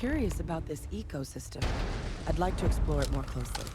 curious about this ecosystem. I'd like to explore it more closely.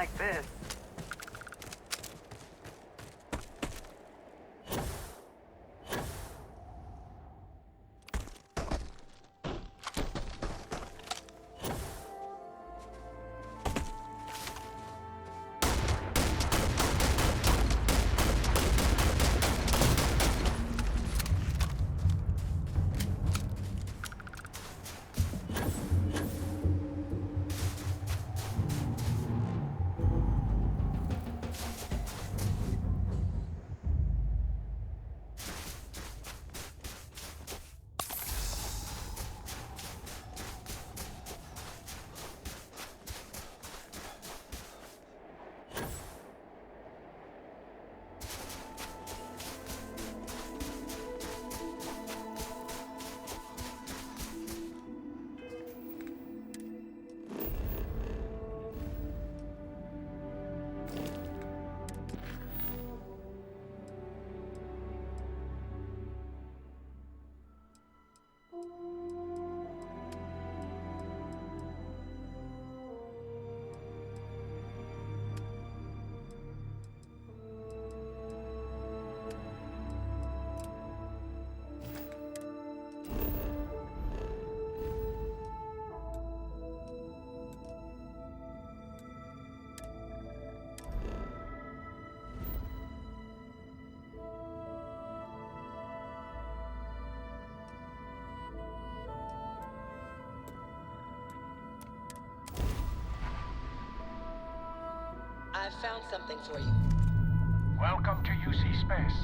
like this. found something for you. Welcome to UC Space.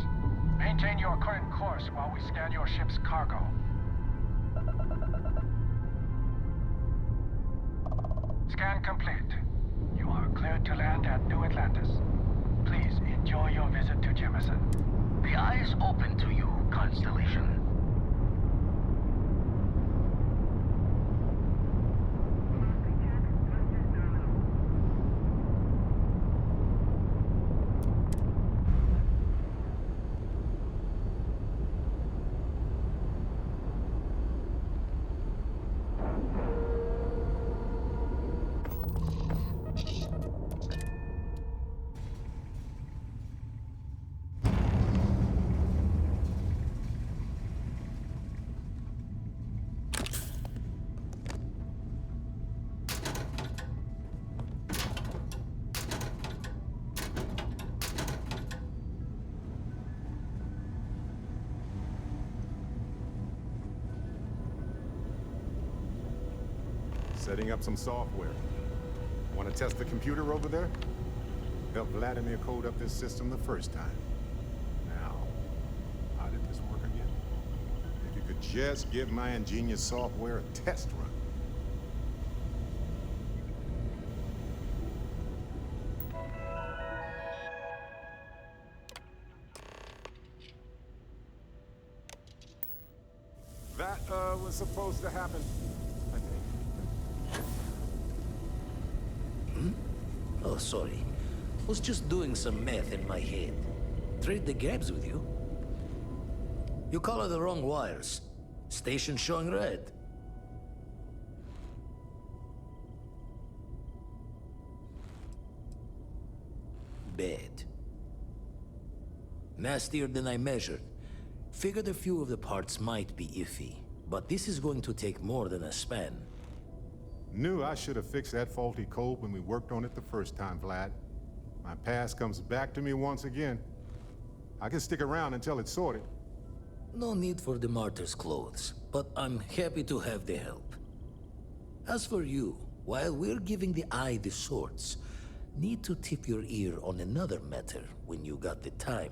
Maintain your current course while we scan your ship's cargo. Scan complete. You are cleared to land at New Atlantis. Please enjoy your visit to Jemison. The eye is open to you, Constellation. Setting up some software. Want to test the computer over there? Helped Vladimir code up this system the first time. Now, how did this work again? If you could just give my ingenious software a test run. That, was supposed to happen, I think. Oh, sorry. Was just doing some math in my head. Trade the gaps with you? You color the wrong wires. Station showing red. Bad. Nastier than I measured. Figured a few of the parts might be iffy, but this is going to take more than a span. Knew I should have fixed that faulty code when we worked on it the first time, Vlad. My past comes back to me once again. I can stick around until it's sorted. No need for the martyr's clothes, but I'm happy to have the help. As for you, while we're giving the eye the sorts, need to tip your ear on another matter when you got the time.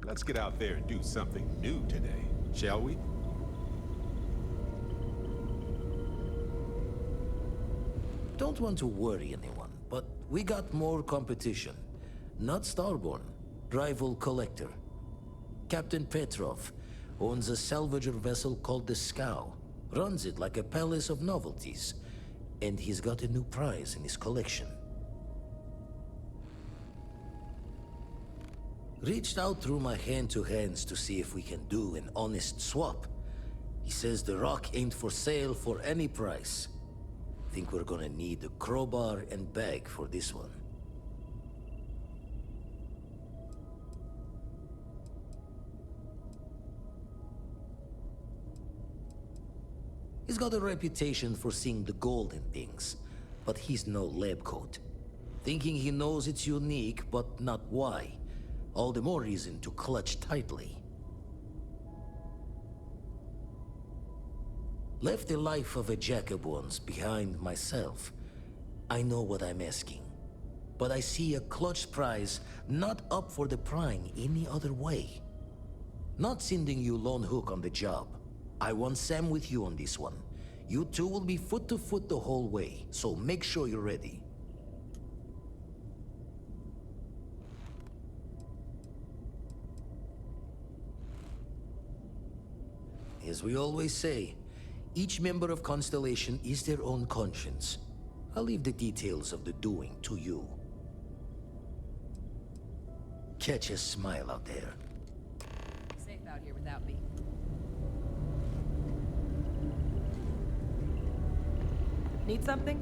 Let's get out there and do something new today, shall we? Don't want to worry anyone, but we got more competition. Not Starborn, rival collector. Captain Petrov owns a salvager vessel called the Scow. Runs it like a palace of novelties. And he's got a new prize in his collection. Reached out through my hand-to-hands to see if we can do an honest swap. He says the rock ain't for sale for any price. Think we're gonna need a crowbar and bag for this one. He's got a reputation for seeing the gold in things. but he's no lab coat. Thinking he knows it's unique, but not why. All the more reason to clutch tightly. Left the life of a jacob once behind myself. I know what I'm asking. But I see a clutch prize not up for the prying any other way. Not sending you lone hook on the job. I want Sam with you on this one. You two will be foot to foot the whole way, so make sure you're ready. As we always say, each member of Constellation is their own conscience. I'll leave the details of the doing to you. Catch a smile out there. Safe out here without me. Need something?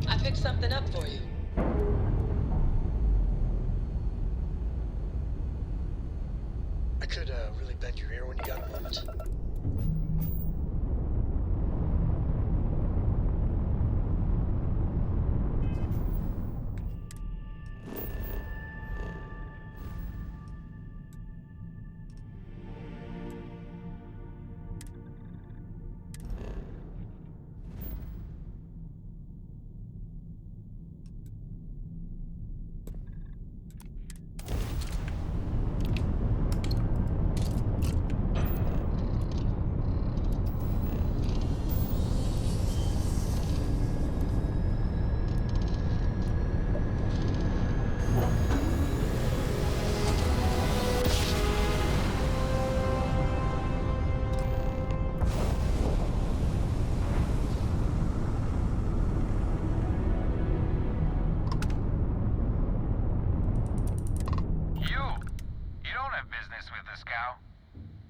I picked something up for you. I could really bend your ear when you got a moment.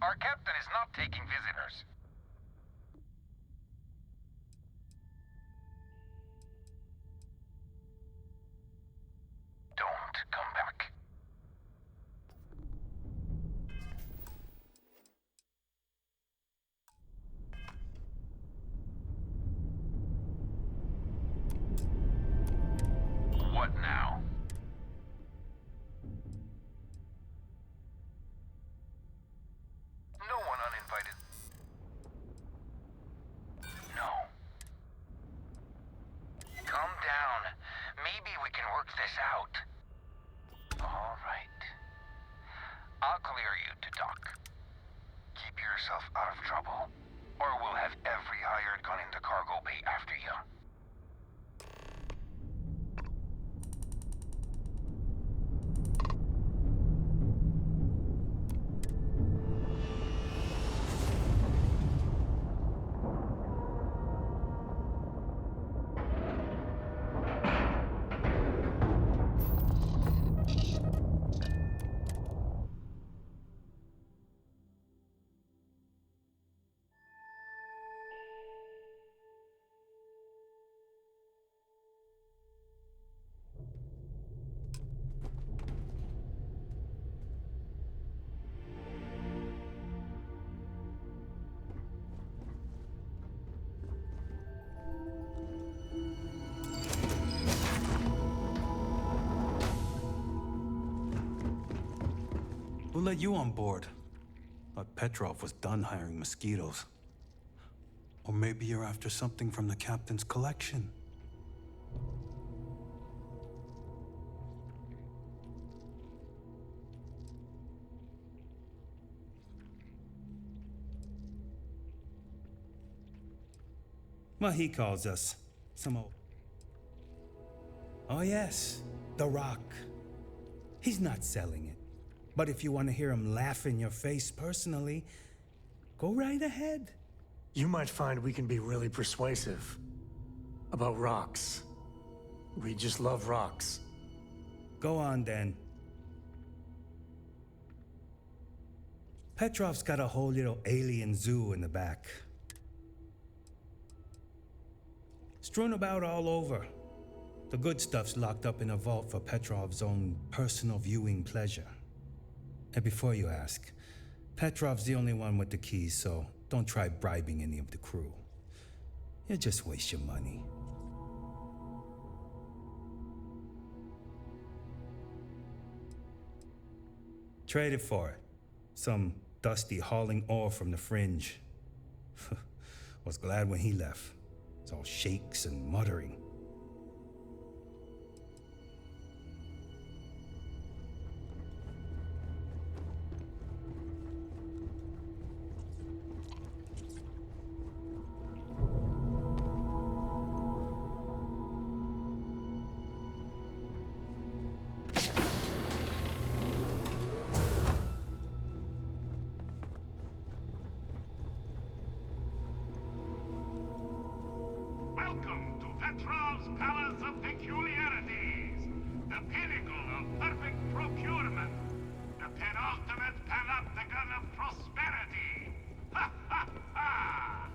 Our captain is not taking visitors. Don't come back. What now? No one uninvited. No. Calm down. Maybe we can work this out. All right. I'll clear you to dock. Keep yourself out of trouble, or we'll have every hired gun in the cargo bay after you. Who let you on board? Thought Petrov was done hiring mosquitoes. Or maybe you're after something from the captain's collection. Well, he calls us. Some old... Oh yes, the Rock. He's not selling it. But if you want to hear him laugh in your face personally, go right ahead. You might find we can be really persuasive. About rocks. We just love rocks. Go on, then. Petrov's got a whole little alien zoo in the back. Strewn about all over. The good stuff's locked up in a vault for Petrov's own personal viewing pleasure. And before you ask, Petrov's the only one with the keys, so don't try bribing any of the crew. You'll just waste your money. Trade it for it. Some dusty hauling ore from the fringe. Was glad when he left. It's all shakes and muttering. Welcome to Petrov's Palace of Peculiarities, the pinnacle of perfect procurement, the penultimate panopticon of prosperity. Ha ha ha!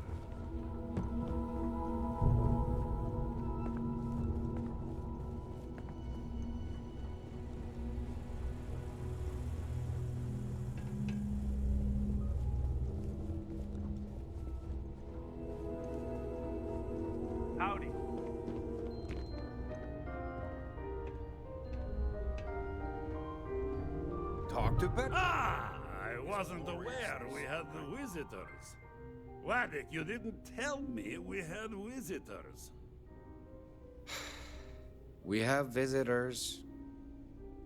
Howdy. Talk to Beth. Ah, I wasn't aware we had the visitors. Waddick, you didn't tell me we had visitors. We have visitors.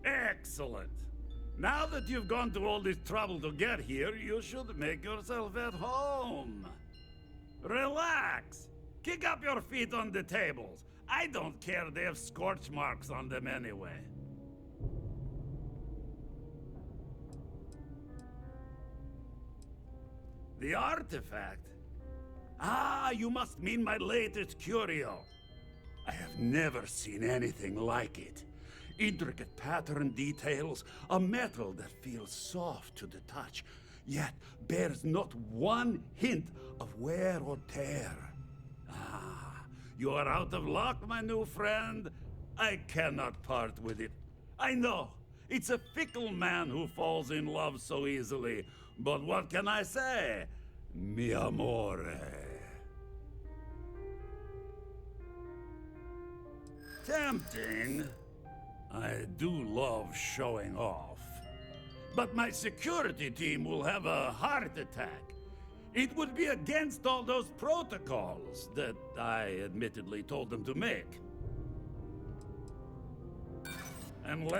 Excellent. Now that you've gone to all this trouble to get here, you should make yourself at home. Relax. Kick up your feet on the tables. I don't care they have scorch marks on them anyway. The artifact? Ah, you must mean my latest curio. I have never seen anything like it. Intricate pattern details, a metal that feels soft to the touch, yet bears not one hint of wear or tear. Ah, you are out of luck, my new friend. I cannot part with it. I know, it's a fickle man who falls in love so easily, but what can I say? Mi amore. Tempting. I do love showing off. But my security team will have a heart attack. It would be against all those protocols that I admittedly told them to make. And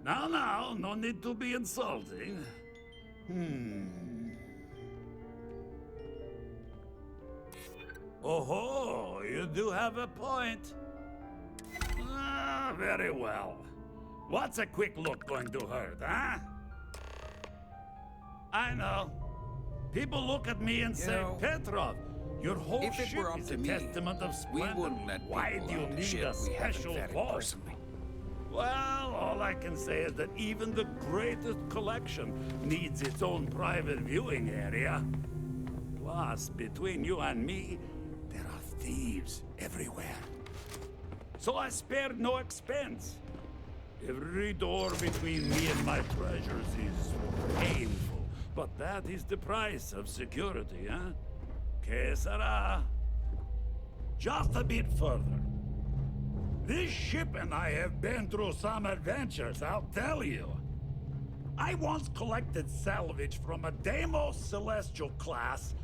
Now, no need to be insulting. Oh, you do have a point. Ah, very well. What's a quick look going to hurt, huh? I know. People look at me and say, know, Petrov, your whole If it ship were up is to a me, testament of we splendor. wouldn't let Why people do you on the need ship a we haven't special vetted vault? personally. Well, all I can say is that even the greatest collection needs its own private viewing area. Plus, between you and me, there are thieves everywhere. So I spared no expense. Every door between me and my treasures is painful, but that is the price of security, huh? Que sera? Just a bit further. This ship and I have been through some adventures, I'll tell you. I once collected salvage from a Deimos Celestial class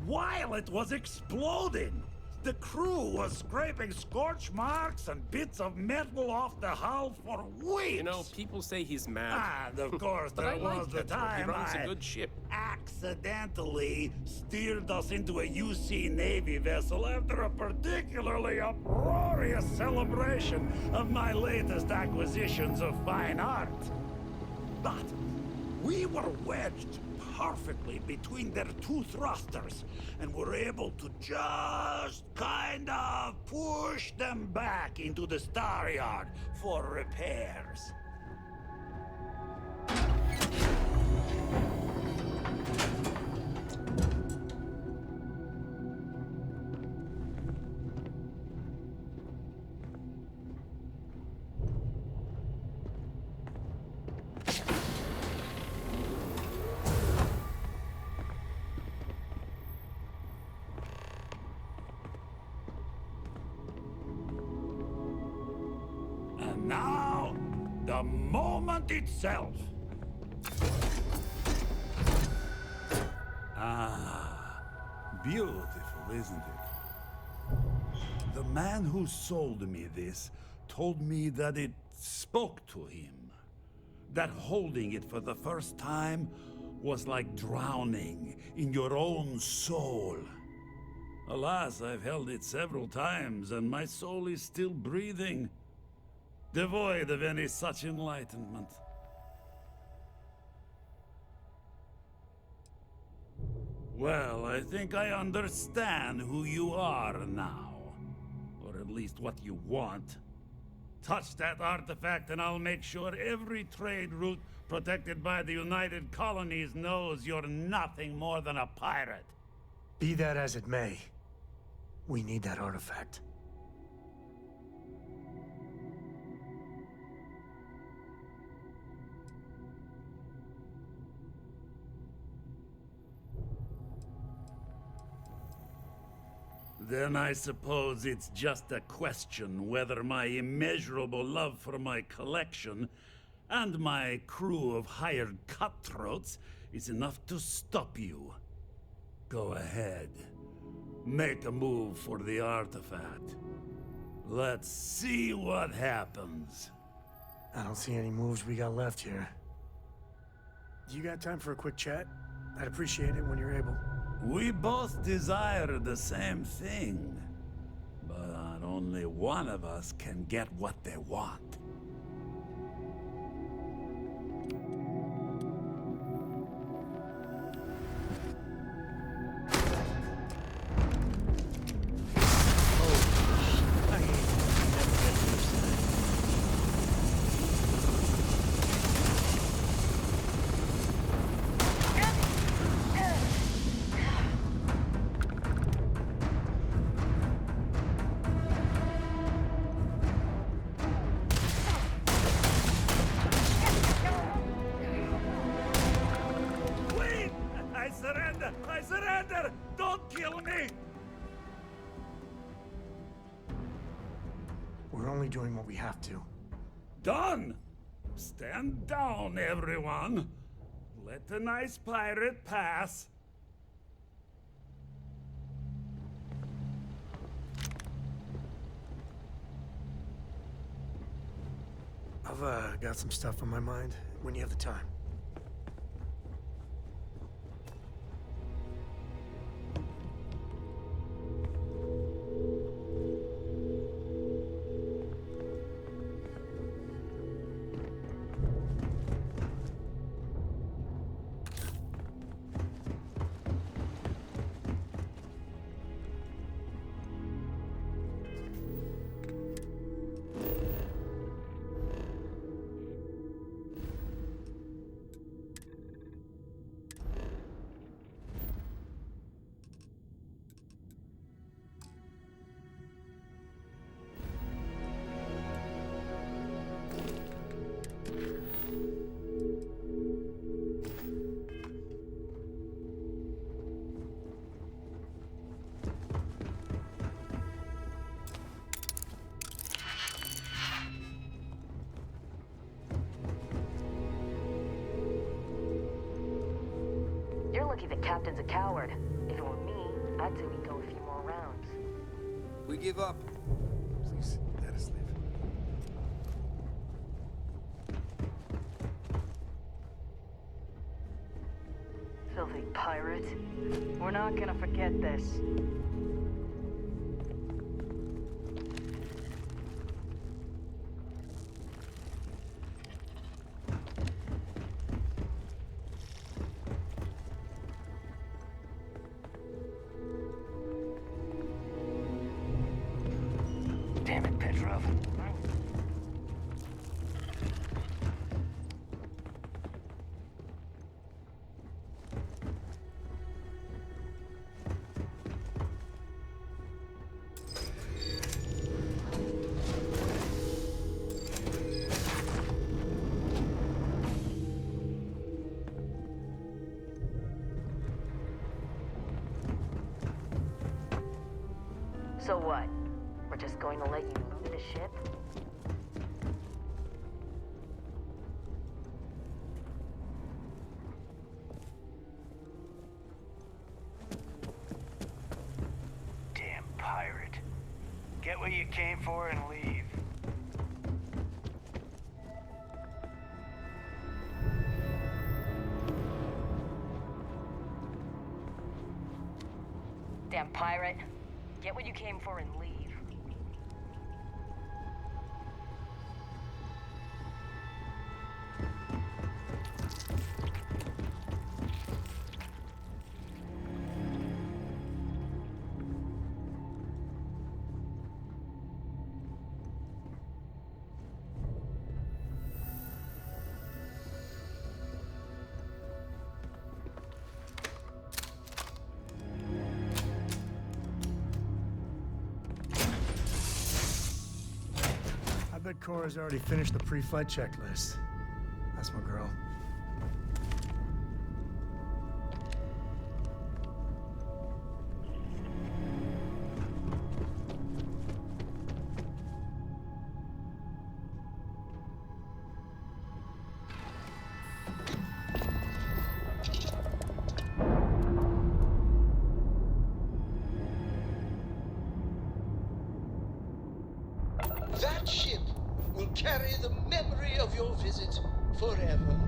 while it was exploding. The crew was scraping scorch marks and bits of metal off the hull for weeks. You know, people say he's mad. And of course, But there I like was the Petrov. He time runs I a good ship. accidentally steered us into a UC Navy vessel after a particularly uproarious celebration of my latest acquisitions of fine art. But we were wedged perfectly between their two thrusters and were able to just kind of push them back into the star yard for repairs. the moment itself. Ah, beautiful, isn't it? The man who sold me this told me that it spoke to him. That holding it for the first time was like drowning in your own soul. Alas, I've held it several times, and my soul is still breathing, devoid of any such enlightenment. Well, I think I understand who you are now. Or at least what you want. Touch that artifact and I'll make sure every trade route protected by the United Colonies knows you're nothing more than a pirate. Be that as it may, we need that artifact. Then I suppose it's just a question whether my immeasurable love for my collection and my crew of hired cutthroats is enough to stop you. Go ahead. Make a move for the artifact. Let's see what happens. I don't see any moves we got left here. You got time for a quick chat? I'd appreciate it when you're able. We both desire the same thing, but only one of us can get what they want. I surrender! Don't kill me! We're only doing what we have to. Done! Stand down, everyone. Let the nice pirate pass. I've got some stuff on my mind when you have the time. You're lucky the captain's a coward. If it were me, I'd say we go a few more rounds. We give up. Please, let us live. Filthy pirate. We're not gonna forget this. Damn it, Petrov. So what? We're just going to let you loot the ship? pirate. Get what you came for and leave. Damn pirate. Get what you came for and leave. I bet Cora's already finished the pre-flight checklist. That's my girl. That ship will carry the memory of your visit forever.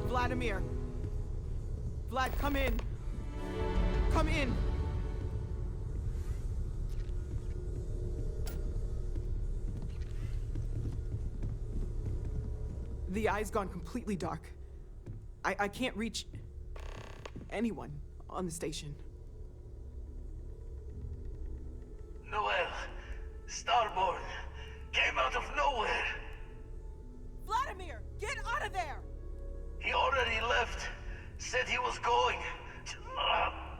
Vladimir. Vlad, come in. Come in. The eye's gone completely dark. I can't reach anyone on the station. Noel, Starborn, came out of nowhere. Vladimir, get out of there! He already left. Said he was going to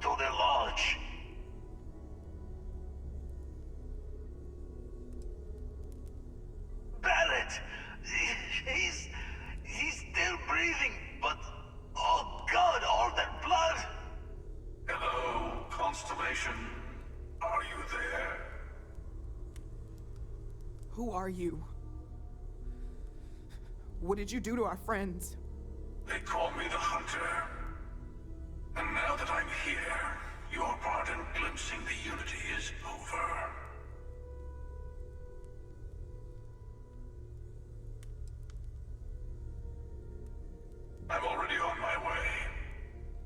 the lodge. Barrett! He's still breathing, but oh God, all that blood! Hello, Constellation. Are you there? Who are you? What did you do to our friends? They call me the Hunter. And now that I'm here, your part in glimpsing the Unity is over. I'm already on my way.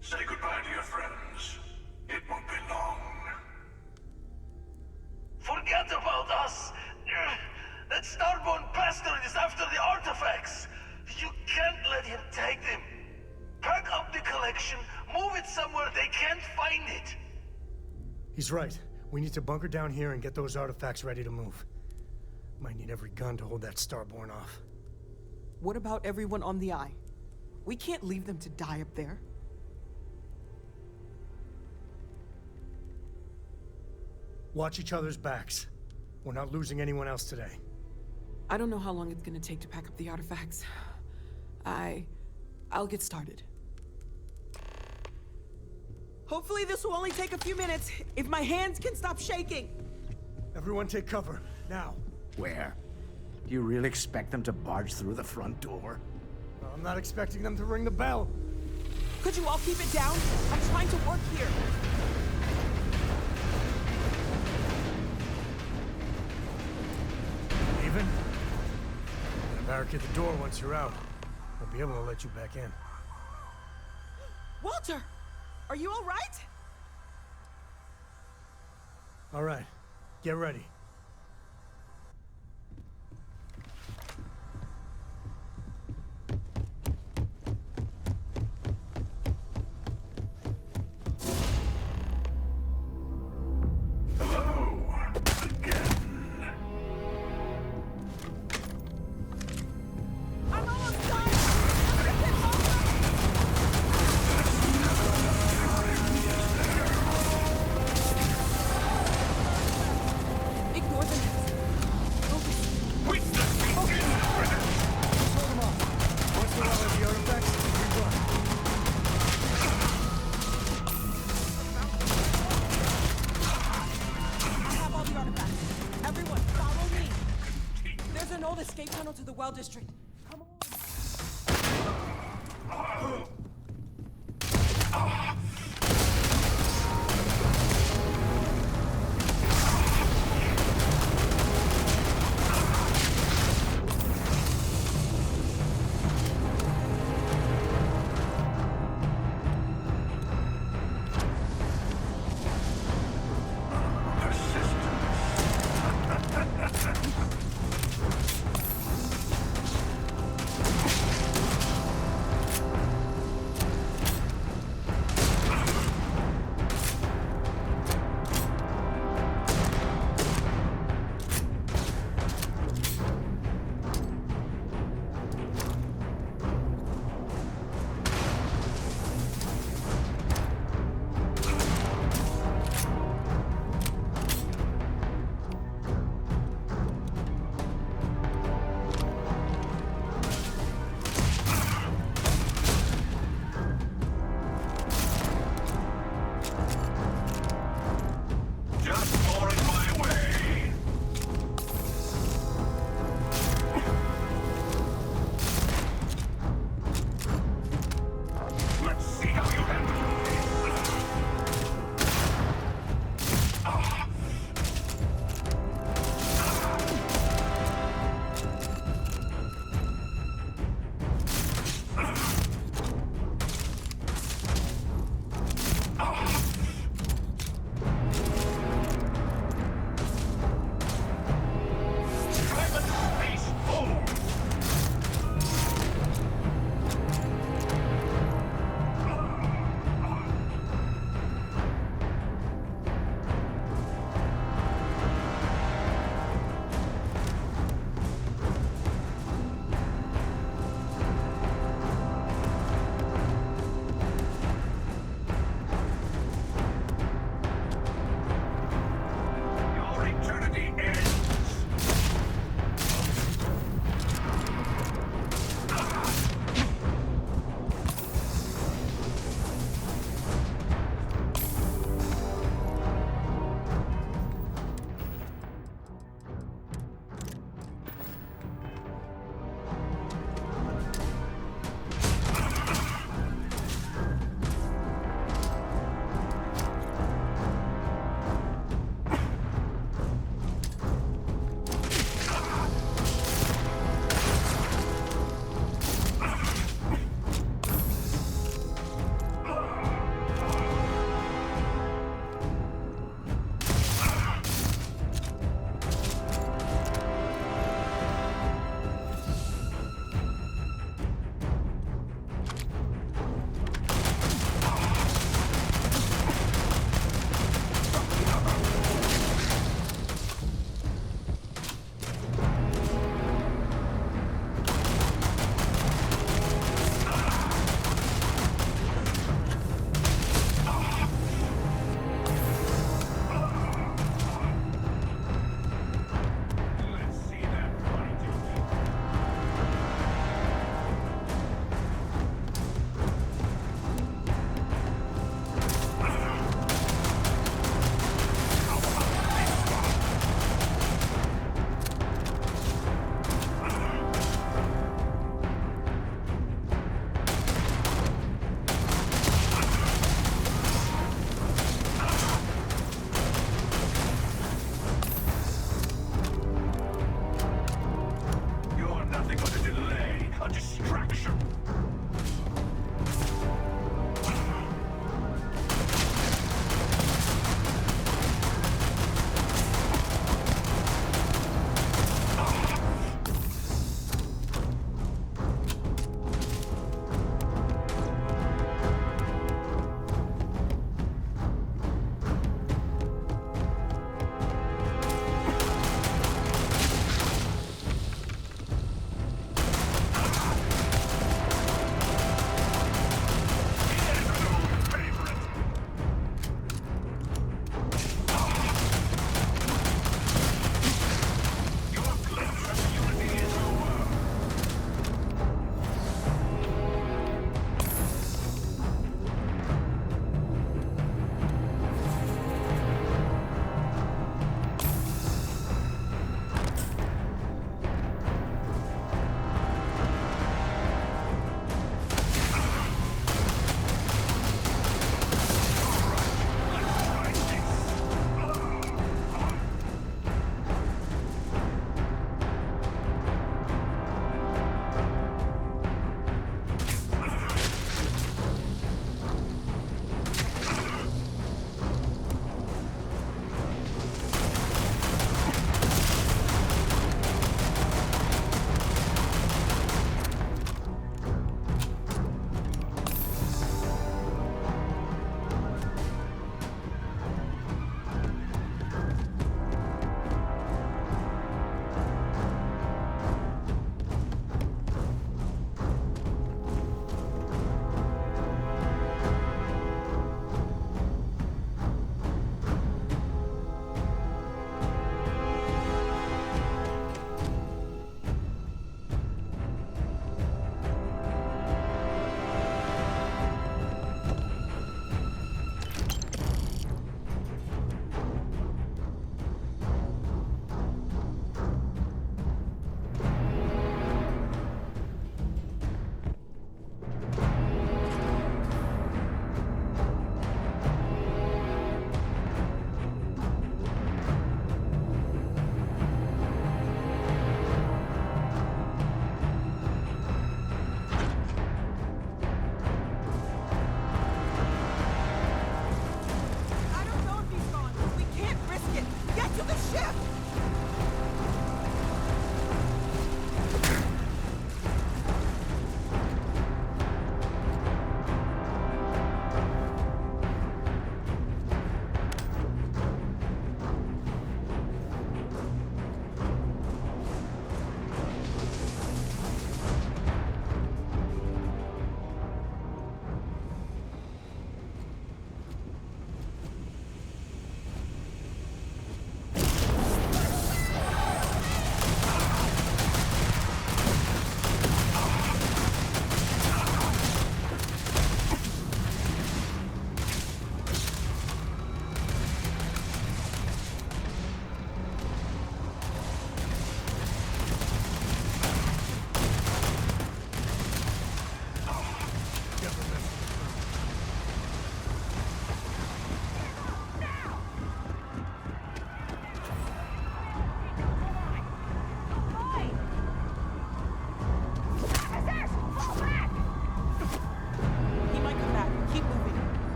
Say goodbye to your friends. It won't be long. Forget about us! That Starborn bastard is after the artifacts! You can't let him take them! Pack up the collection, move it somewhere they can't find it! He's right. We need to bunker down here and get those artifacts ready to move. Might need every gun to hold that Starborn off. What about everyone on the Eye? We can't leave them to die up there. Watch each other's backs. We're not losing anyone else today. I don't know how long it's gonna take to pack up the artifacts. I'll get started. Hopefully this will only take a few minutes, if my hands can stop shaking! Everyone take cover, now. Where? Do you really expect them to barge through the front door? Well, I'm not expecting them to ring the bell. Could you all keep it down? I'm trying to work here. barricade the door once you're out. Won't be able to let you back in. Walter! Are you all right? All right. Get ready. Escape tunnel to the well district. Come on.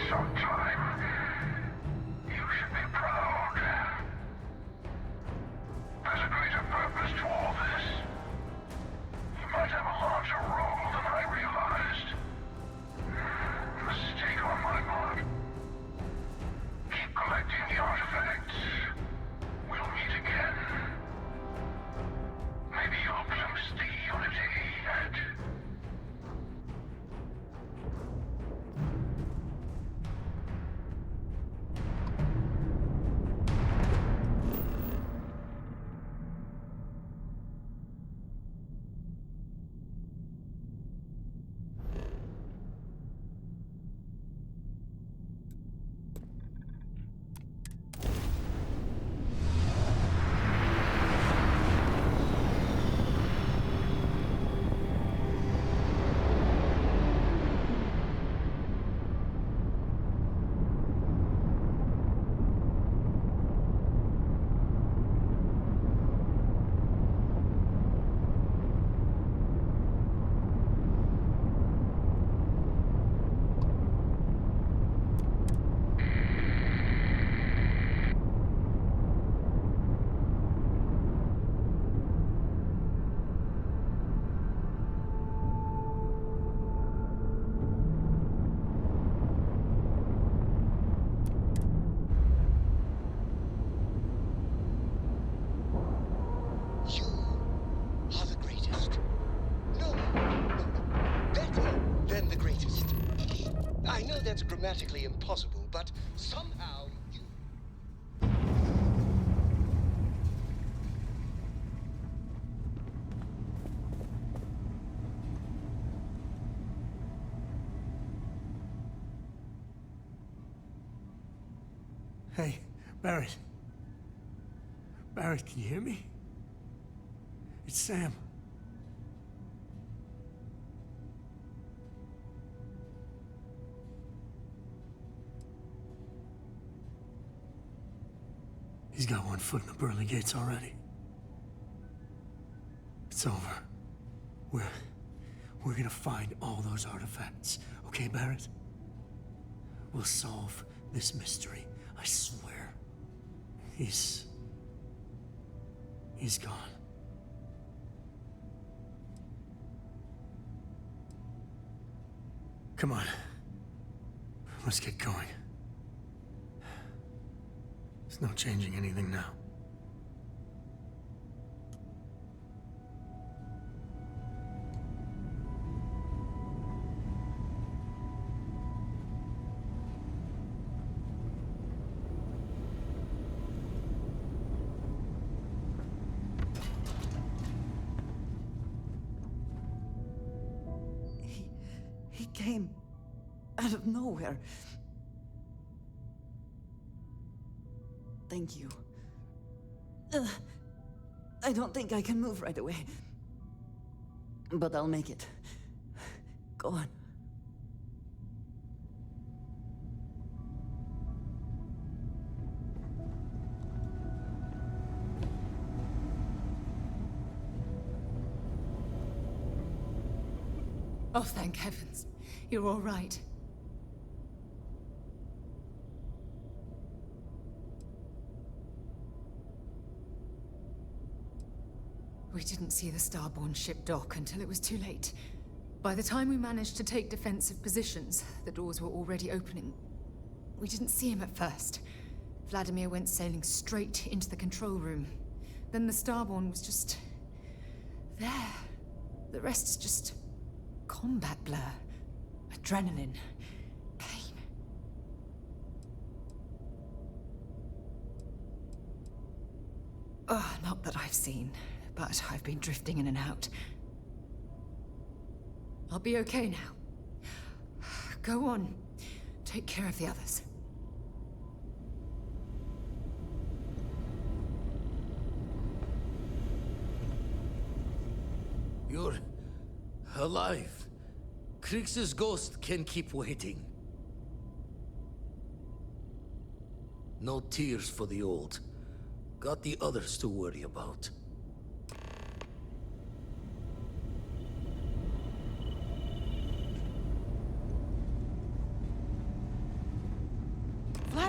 sometime. You should be proud. There's a greater purpose to all this. You might have a larger role than I realized. Mistake on my part. Keep collecting the artifacts. We'll meet again. Maybe you'll glimpse the unity that... That's grammatically impossible, but somehow you... Hey, Barrett. Barrett, can you hear me? It's Sam. He's got one foot in the pearly gates already. It's over. We're gonna find all those artifacts. Okay, Barrett? We'll solve this mystery. I swear. He's gone. Come on. Let's get going. There's no changing anything now. He came out of nowhere. Thank you. I don't think I can move right away. But I'll make it. Go on. Oh, thank heavens. You're all right. We didn't see the Starborn ship dock until it was too late. By the time we managed to take defensive positions, the doors were already opening. We didn't see him at first. Vladimir went sailing straight into the control room. Then the Starborn was just... there. The rest is just... combat blur. Adrenaline. Pain. Oh, not that I've seen. But I've been drifting in and out. I'll be okay now. Go on. Take care of the others. You're alive. Krix's ghost can keep waiting. No tears for the old. Got the others to worry about.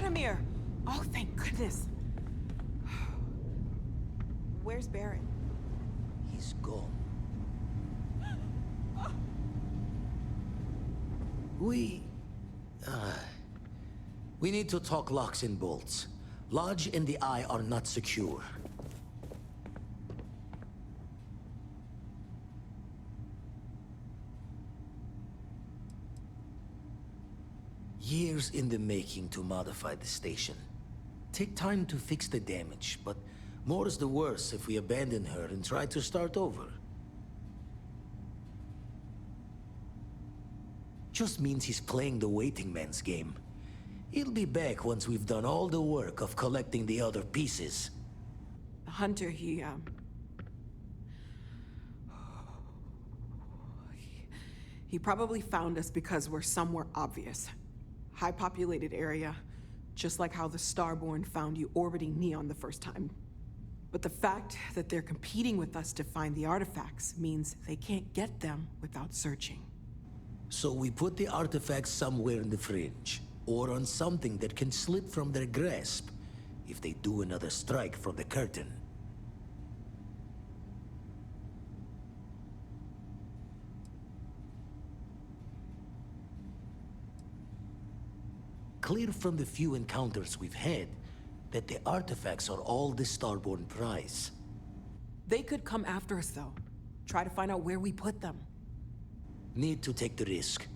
Vandermeer! Oh, thank goodness. Where's Barrett? He's gone. We need to talk locks and bolts. Lodge and the Eye are not secure. Years in the making to modify the station. Take time to fix the damage, but more is the worse if we abandon her and try to start over. Just means he's playing the waiting man's game. He'll be back once we've done all the work of collecting the other pieces. The hunter, he probably found us because we're somewhere obvious. High-populated area, just like how the Starborn found you orbiting Neon the first time. But the fact that they're competing with us to find the artifacts means they can't get them without searching. So we put the artifacts somewhere in the fringe, or on something that can slip from their grasp if they do another strike from the curtain. Clear from the few encounters we've had that the artifacts are all the Starborn prize. They could come after us, though. Try to find out where we put them. Need to take the risk.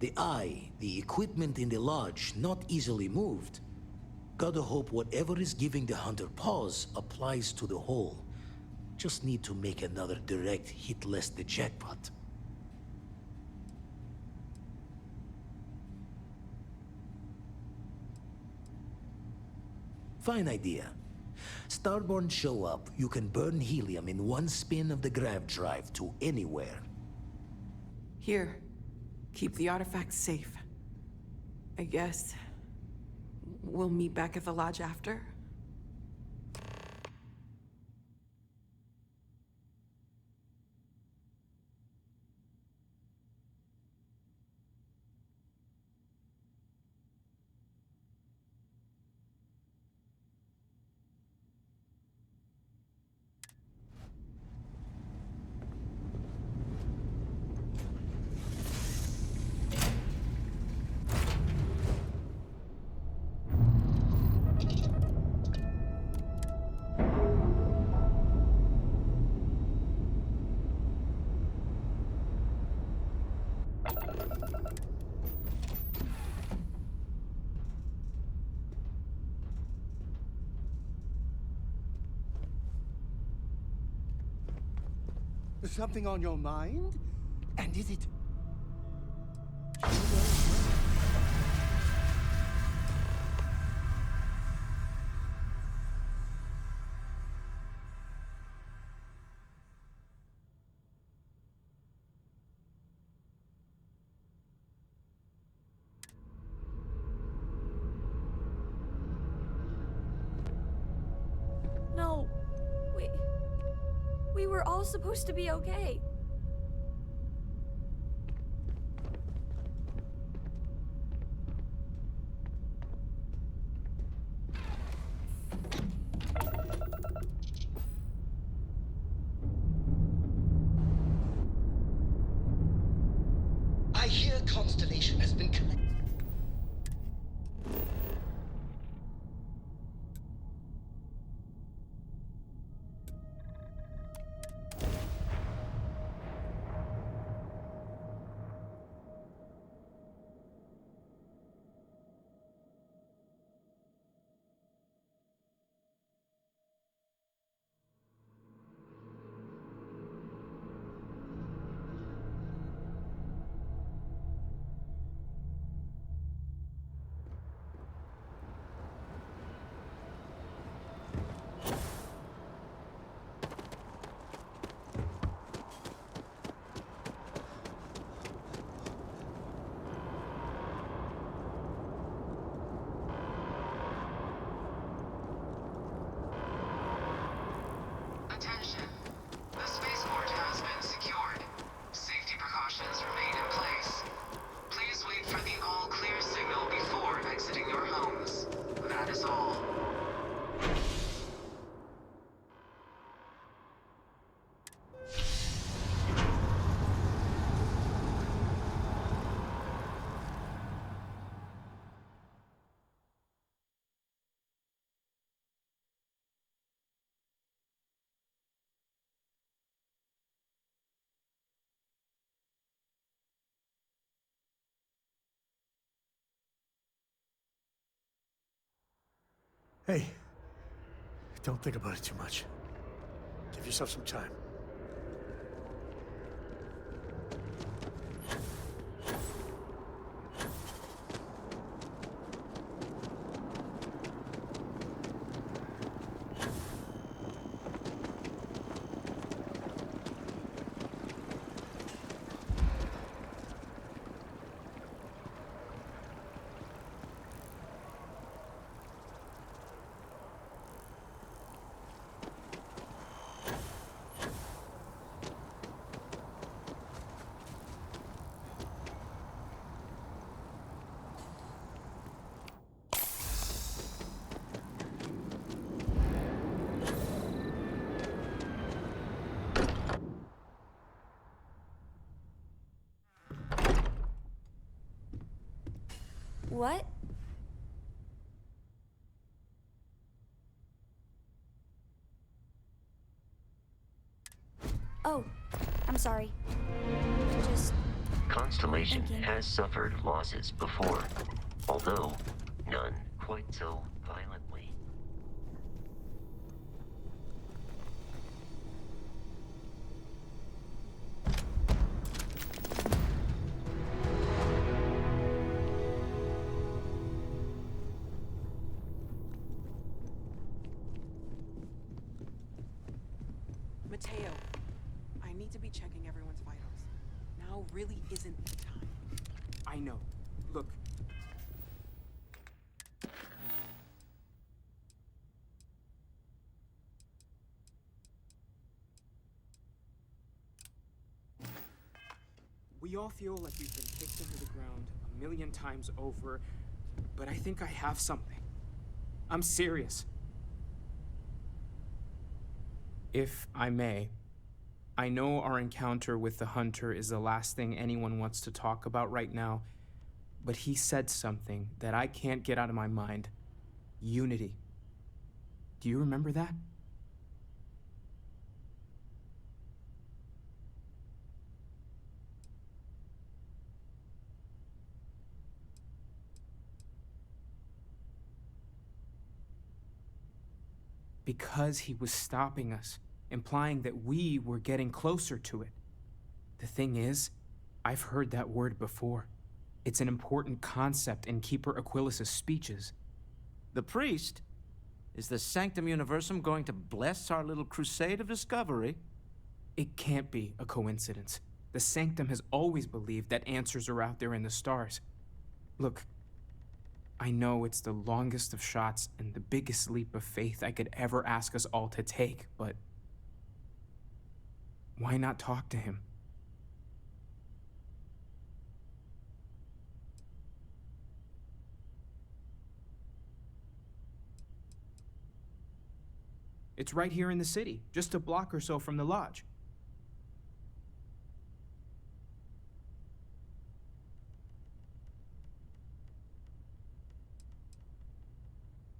The Eye, the equipment in the lodge, not easily moved. Gotta hope whatever is giving the hunter pause applies to the whole. Just need to make another direct hit less the jackpot. Fine idea. Starborn show up, you can burn helium in one spin of the grav drive to anywhere. Here, keep the artifacts safe. I guess we'll meet back at the lodge after? Something on your mind? And is it... No. We were all supposed to be okay. I hear Constellation has been collected. Hey, don't think about it too much. Give yourself some time. What? Oh, I'm sorry. Just... Constellation has suffered losses before, although none quite so violently. Mateo, I need to be checking everyone's vitals. Now really isn't the time. I know. Look. We all feel like we've been kicked into the ground a million times over, but I think I have something. I'm serious. If I may, I know our encounter with the Hunter is the last thing anyone wants to talk about right now, but he said something that I can't get out of my mind. Unity. Do you remember that? Because he was stopping us, implying that we were getting closer to it. The thing is, I've heard that word before. It's an important concept in Keeper Aquilas's speeches. The priest? Is the Sanctum Universum going to bless our little crusade of discovery? It can't be a coincidence. The Sanctum has always believed that answers are out there in the stars. Look, I know it's the longest of shots and the biggest leap of faith I could ever ask us all to take, but why not talk to him? It's right here in the city, just a block or so from the lodge.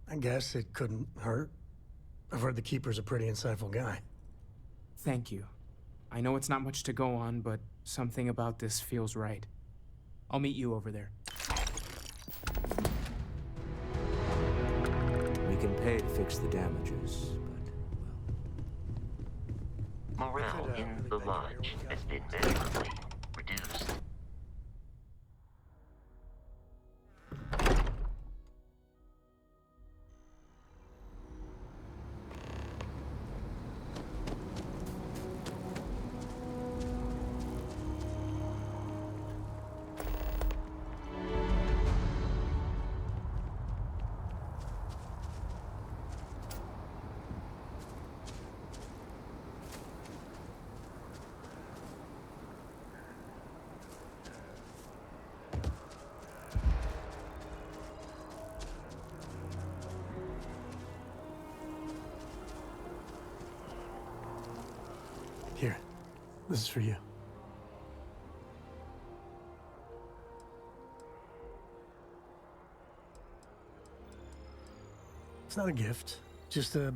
I guess it couldn't hurt. I've heard the Keeper's a pretty insightful guy. Thank you. I know it's not much to go on, but something about this feels right. I'll meet you over there. We can pay to fix the damages, but, Morale in the lodge has been measurably reduced. Here, this is for you. It's not a gift, just a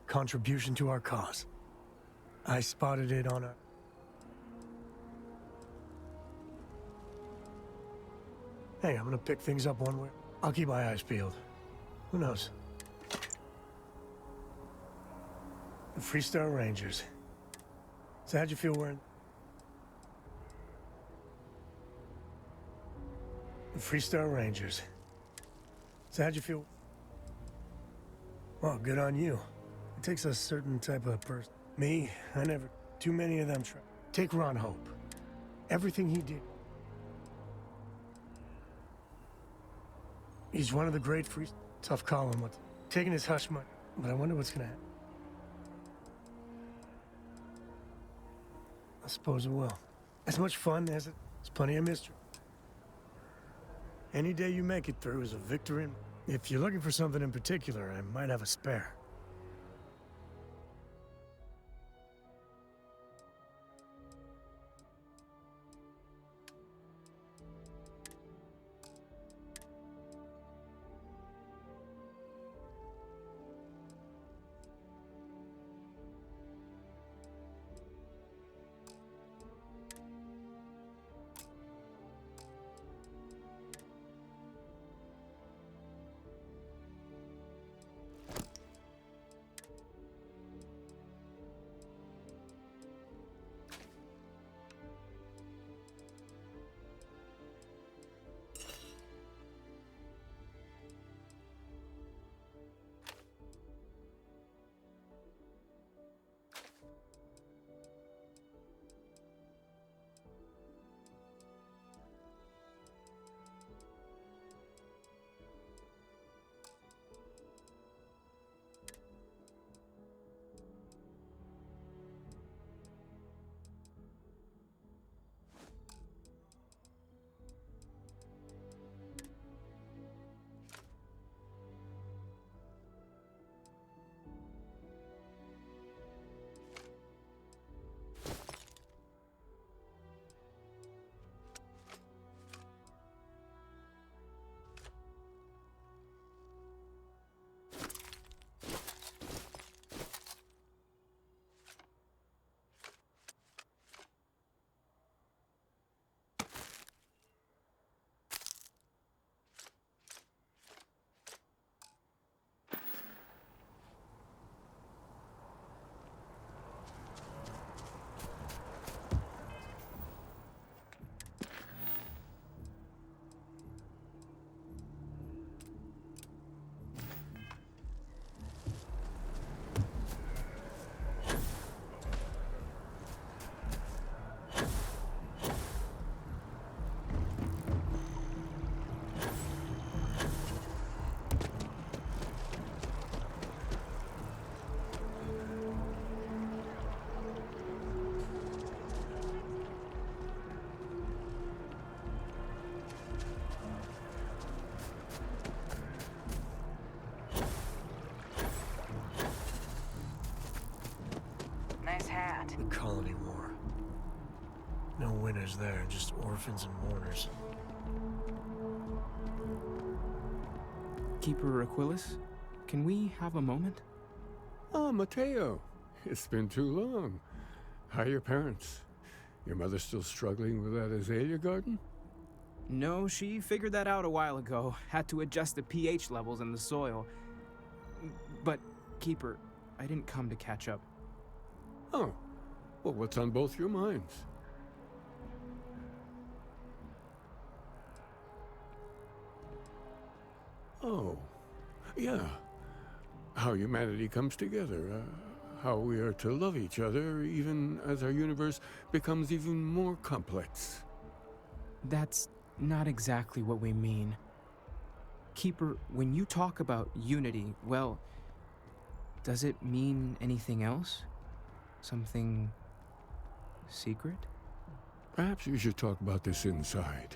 contribution to our cause. I spotted it on a... Hey, I'm gonna pick things up one way. I'll keep my eyes peeled. Who knows? The Freestar Rangers. So how'd you feel wearing... The Freestar Rangers. So how'd you feel... Well, good on you. It takes a certain type of person. Me, I never... Too many of them try. Take Ron Hope. Everything he did. He's one of the great free... Tough calling what's... Taking his hush money. But I wonder what's gonna happen. I suppose it will. As much fun as it... There's plenty of mystery. Any day you make it through is a victory. If you're looking for something in particular, I might have a spare. Nice hat. The Colony War. No winners there, just orphans and mourners. Keeper Aquilus, can we have a moment? Ah, Mateo. It's been too long. How are your parents? Your mother still struggling with that azalea garden? No, she figured that out a while ago. Had to adjust the pH levels in the soil. But, Keeper, I didn't come to catch up. Oh. Well, what's on both your minds? Oh. Yeah. How humanity comes together. How we are to love each other even as our universe becomes even more complex. That's not exactly what we mean. Keeper, when you talk about unity, well, does it mean anything else? Something secret? Perhaps you should talk about this inside.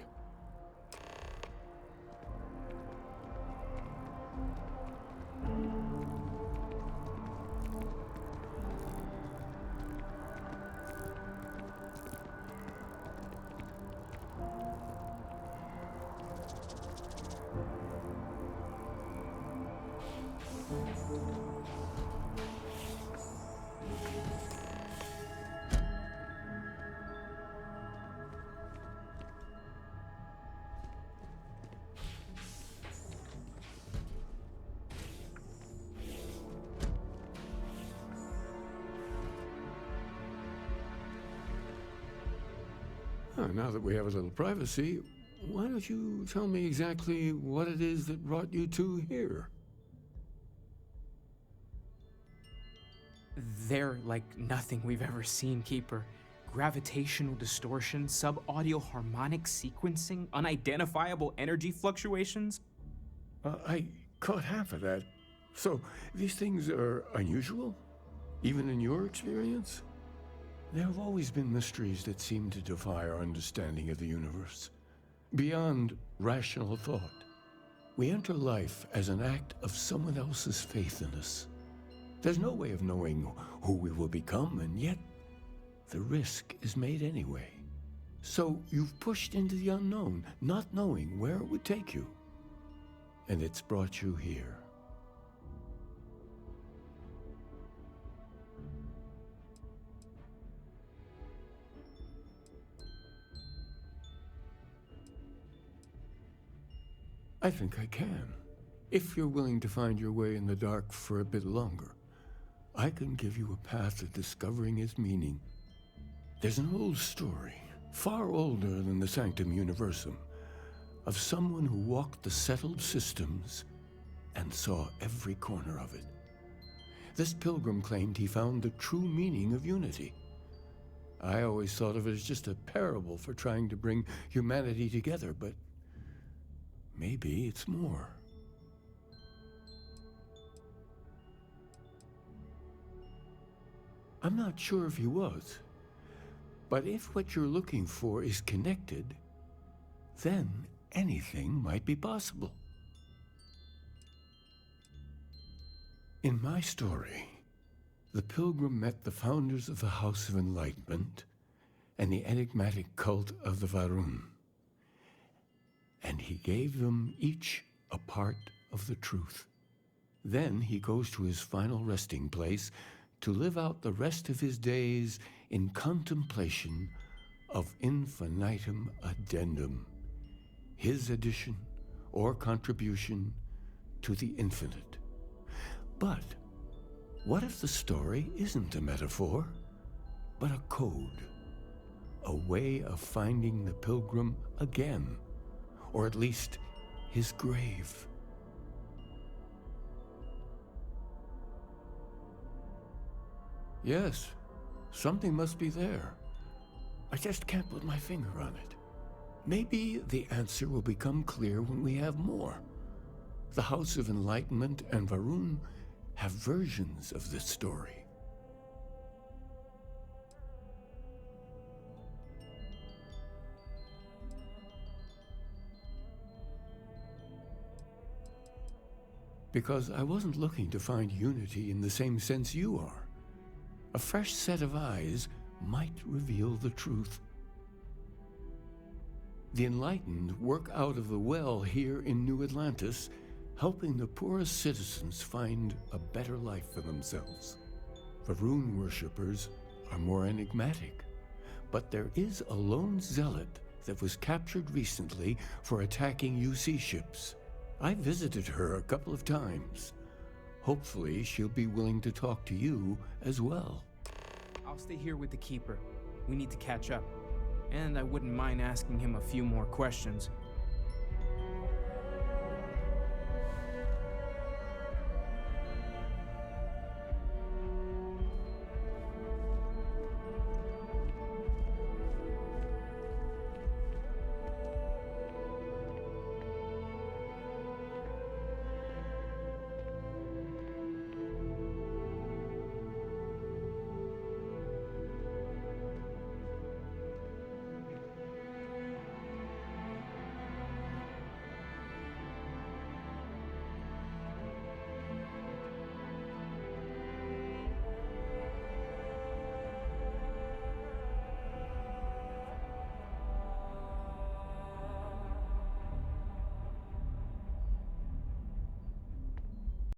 now that we have a little privacy, why don't you tell me exactly what it is that brought you two here? They're like nothing we've ever seen, Keeper. Gravitational distortion, sub-audio harmonic sequencing, unidentifiable energy fluctuations. I caught half of that. So, these things are unusual? Even in your experience? There have always been mysteries that seem to defy our understanding of the universe. Beyond rational thought. We enter life as an act of someone else's faith in us. There's no way of knowing who we will become, and yet the risk is made anyway. So you've pushed into the unknown, not knowing where it would take you. And it's brought you here. I think I can. If you're willing to find your way in the dark for a bit longer, I can give you a path to discovering its meaning. There's an old story, far older than the Sanctum Universum, of someone who walked the settled systems and saw every corner of it. This pilgrim claimed he found the true meaning of unity. I always thought of it as just a parable for trying to bring humanity together, but maybe it's more. I'm not sure if he was, but if what you're looking for is connected, then anything might be possible. In my story, the pilgrim met the founders of the House of Enlightenment and the enigmatic cult of the Varun, and he gave them each a part of the truth. Then he goes to his final resting place to live out the rest of his days in contemplation of infinitum addendum, his addition or contribution to the infinite. But what if the story isn't a metaphor, but a code, a way of finding the pilgrim again, or at least his grave? Yes, something must be there. I just can't put my finger on it. Maybe the answer will become clear when we have more. The House of Enlightenment and Varun have versions of this story. Because I wasn't looking to find unity in the same sense you are. A fresh set of eyes might reveal the truth. The enlightened work out of the well here in New Atlantis, helping the poorest citizens find a better life for themselves. Varun worshippers are more enigmatic, but there is a lone zealot that was captured recently for attacking UC ships. I visited her a couple of times. Hopefully, she'll be willing to talk to you as well. I'll stay here with the Keeper. We need to catch up. And I wouldn't mind asking him a few more questions.